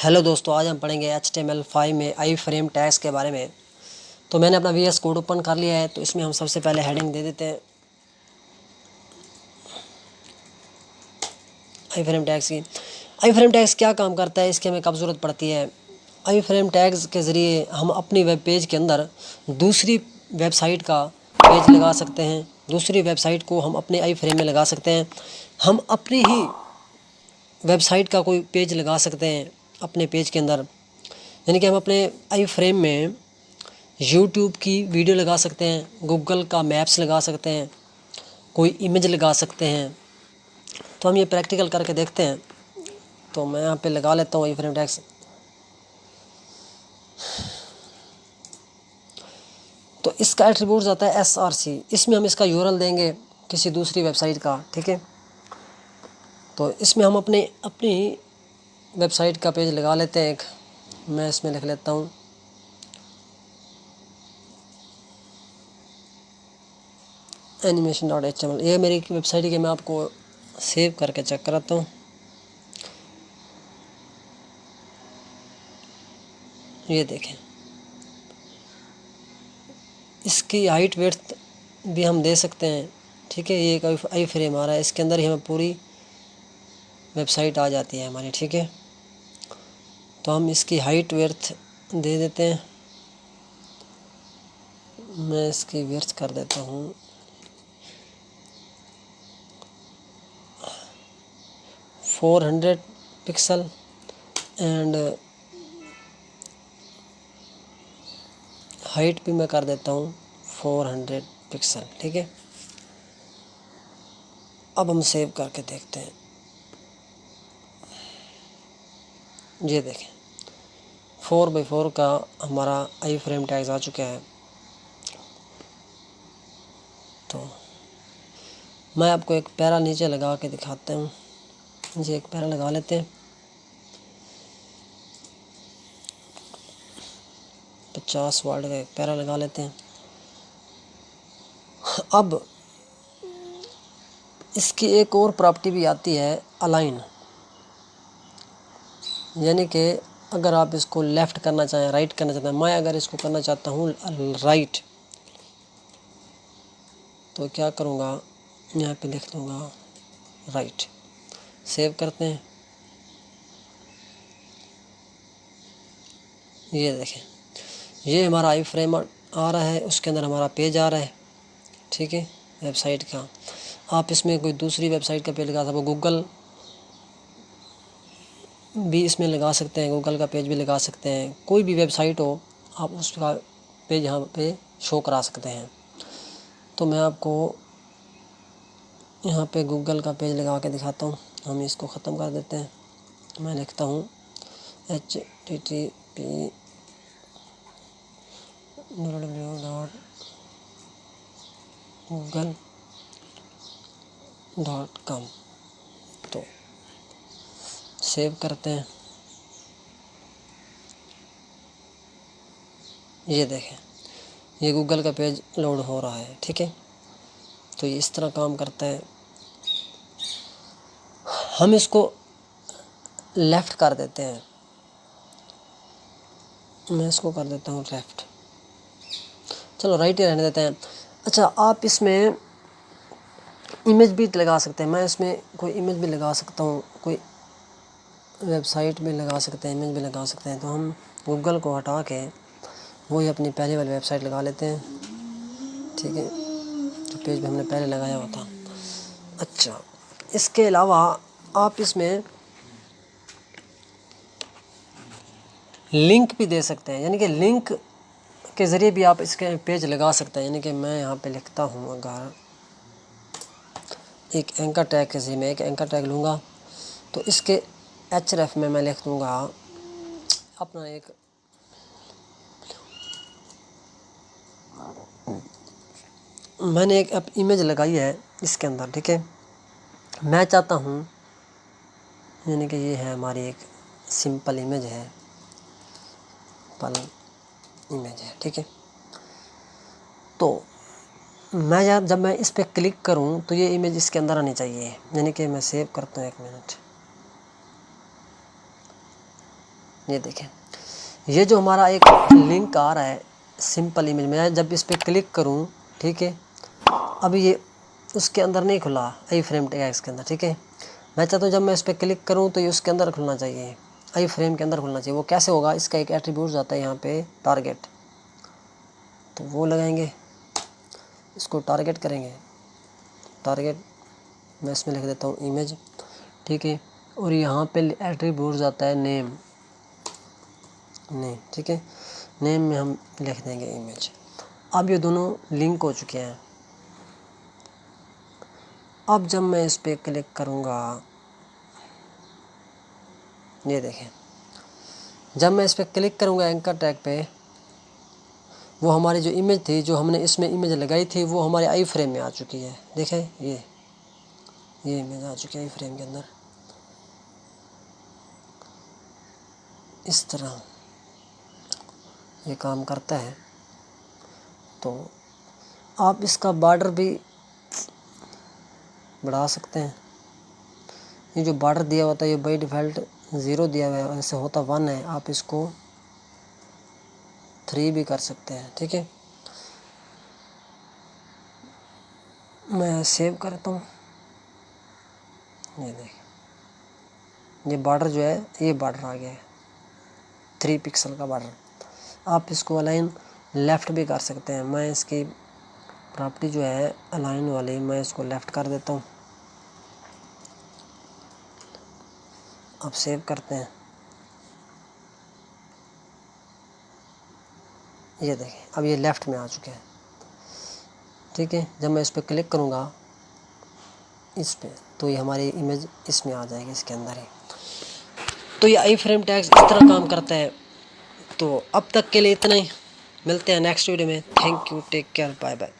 Hello दोस्तों, आज हम पढ़ेंगे HTML5 में आई फ्रेम टैग्स के बारे में। तो मैंने अपना VS कोड ओपन कर लिया है। तो इसमें हम सबसे पहले हेडिंग दे देते हैं आई फ्रेम टैग्स की। आई फ्रेम टैग्स क्या काम करता है, इसकी हमें कब ज़रूरत पड़ती है। आई फ्रेम टैग्स के ज़रिए हम अपनी वेब पेज के अंदर दूसरी वेबसाइट का पेज लगा सकते हैं। दूसरी वेबसाइट को हम अपने आई फ्रेम में लगा सकते हैं। हम अपनी ही वेबसाइट का कोई पेज लगा सकते हैं अपने पेज के अंदर। यानी कि हम अपने आई फ्रेम में यूट्यूब की वीडियो लगा सकते हैं, गूगल का मैप्स लगा सकते हैं, कोई इमेज लगा सकते हैं। तो हम ये प्रैक्टिकल करके देखते हैं। तो मैं यहाँ पे लगा लेता हूँ आई फ्रेम टैग्स। तो इसका एट्रीब्यूट आता है SRC। इसमें हम इसका URL देंगे किसी दूसरी वेबसाइट का, ठीक है। तो इसमें हम अपनी वेबसाइट का पेज लगा लेते हैं एक। मैं इसमें लिख लेता हूँ animation.html। ये मेरी वेबसाइट है कि मैं आपको सेव करके चेक कराता हूँ। ये देखें, इसकी हाइट विड्थ भी हम दे सकते हैं, ठीक है। ये एक आई फ्रेम आ रहा है, इसके अंदर ही हमें पूरी वेबसाइट आ जाती है हमारी, ठीक है। तो हम इसकी हाइट विड्थ दे देते हैं। मैं इसकी विड्थ कर देता हूँ 400 पिक्सल एंड हाइट भी मैं कर देता हूँ 400 पिक्सल, ठीक है। अब हम सेव करके देखते हैं। ये देखें, 4x4 का हमारा आई फ्रेम टैग्स आ चुका है। तो मैं आपको एक पैरा नीचे लगा के दिखाता हूँ। जी, एक पैरा लगा लेते हैं। 50 वर्ड का एक पैरा लगा लेते हैं। अब इसकी एक और प्रॉपर्टी भी आती है, अलाइन। यानी कि अगर आप इसको लेफ़्ट करना चाहें, राइट करना चाहते हैं। मैं अगर इसको करना चाहता हूँ राइट, तो क्या करूँगा, यहाँ पे लिख दूँगा राइट। सेव करते हैं। ये देखें, ये हमारा आई फ्रेम आ रहा है, उसके अंदर हमारा पेज आ रहा है, ठीक है, वेबसाइट का। आप इसमें कोई दूसरी वेबसाइट का पेज लगा सकते हो, गूगल भी इसमें लगा सकते हैं, गूगल का पेज भी लगा सकते हैं। कोई भी वेबसाइट हो, आप उसका पेज यहाँ पे शो करा सकते हैं। तो मैं आपको यहाँ पे गूगल का पेज लगा के दिखाता हूँ। हम इसको ख़त्म कर देते हैं। मैं लिखता हूँ http://google.com। तो सेव करते हैं। ये देखें, ये गूगल का पेज लोड हो रहा है, ठीक है। तो ये इस तरह काम करता है। हम इसको लेफ़्ट कर देते हैं। मैं इसको कर देता हूँ लेफ़्ट, चलो राइट ही रहने देते हैं। अच्छा, आप इसमें इमेज भी लगा सकते हैं। मैं इसमें कोई इमेज भी लगा सकता हूँ, कोई वेबसाइट भी लगा सकते हैं, इमेज भी लगा सकते हैं। तो हम गूगल को हटा के वही अपनी पहले वाली वेबसाइट लगा लेते हैं, ठीक है, जो पेज भी हमने पहले लगाया हुआ था। अच्छा, इसके अलावा आप इसमें लिंक भी दे सकते हैं। यानी कि लिंक के ज़रिए भी आप इसके पेज लगा सकते हैं। यानी कि मैं यहाँ पे लिखता हूँ, अगर एक एंकर टैग के ज़रिए मैं एक एंकर टैग लूँगा, तो इसके href में मैं लिख दूँगा अपना एक मैंने एक इमेज लगाई है इसके अंदर, ठीक है। मैं चाहता हूँ, यानी कि ये है हमारी एक सिंपल इमेज है, इमेज है, ठीक है। तो मैं जब मैं इस पर क्लिक करूं तो ये इमेज इसके अंदर आनी चाहिए। यानी कि मैं सेव करता हूँ, 1 मिनट। ये देखें, ये जो हमारा एक लिंक आ रहा है सिंपल इमेज में, जब इस पर क्लिक करूँ, ठीक है, अभी ये उसके अंदर नहीं खुला आई फ्रेम टैग्स के अंदर, ठीक है। मैं चाहता हूँ जब मैं इस पर क्लिक करूँ तो ये उसके अंदर खुलना चाहिए, आई फ्रेम के अंदर खुलना चाहिए। वो कैसे होगा, इसका एक एट्रीब्यूट आता है यहाँ पे टारगेट, तो वो लगाएंगे, इसको टारगेट करेंगे। टारगेट मैं इसमें लिख देता हूँ इमेज, ठीक है। और यहाँ पे एट्रीब्यूट आता है नेम, ठीक है। नेम में हम लिख देंगे इमेज। अब ये दोनों लिंक हो चुके हैं। अब जब मैं इस पर क्लिक करूँगा, ये देखें, जब मैं इस पर क्लिक करूँगा एंकर टैग पे, वो हमारी जो इमेज थी, जो हमने इसमें इमेज लगाई थी, वो हमारे आई फ्रेम में आ चुकी है। देखें, ये इमेज आ चुकी है आई फ्रेम के अंदर। इस तरह ये काम करता है। तो आप इसका बॉर्डर भी बढ़ा सकते हैं। ये जो बॉर्डर दिया होता है, ये बाई डिफ़ॉल्ट 0 दिया हुआ है, ऐसे होता 1 है, आप इसको 3 भी कर सकते हैं, ठीक है। मैं सेव करता हूँ। ये देखिए, ये बॉर्डर जो है, ये बॉर्डर आ गया है 3 पिक्सल का बॉर्डर। आप इसको अलाइन लेफ़्ट भी कर सकते हैं। मैं इसकी प्रॉपर्टी जो है अलाइन वाली, मैं इसको लेफ़्ट कर देता हूँ। अब सेव करते हैं। ये देखें, अब ये लेफ़्ट में आ चुके हैं, ठीक है। जब मैं इस पर क्लिक करूँगा इस पे, तो ये हमारी इमेज इसमें आ जाएगी, इसके अंदर ही। तो ये आई फ्रेम टैग्स इस तरह काम करता है। तो अब तक के लिए इतना ही, मिलते हैं नेक्स्ट वीडियो में। Thank you, take care, bye bye.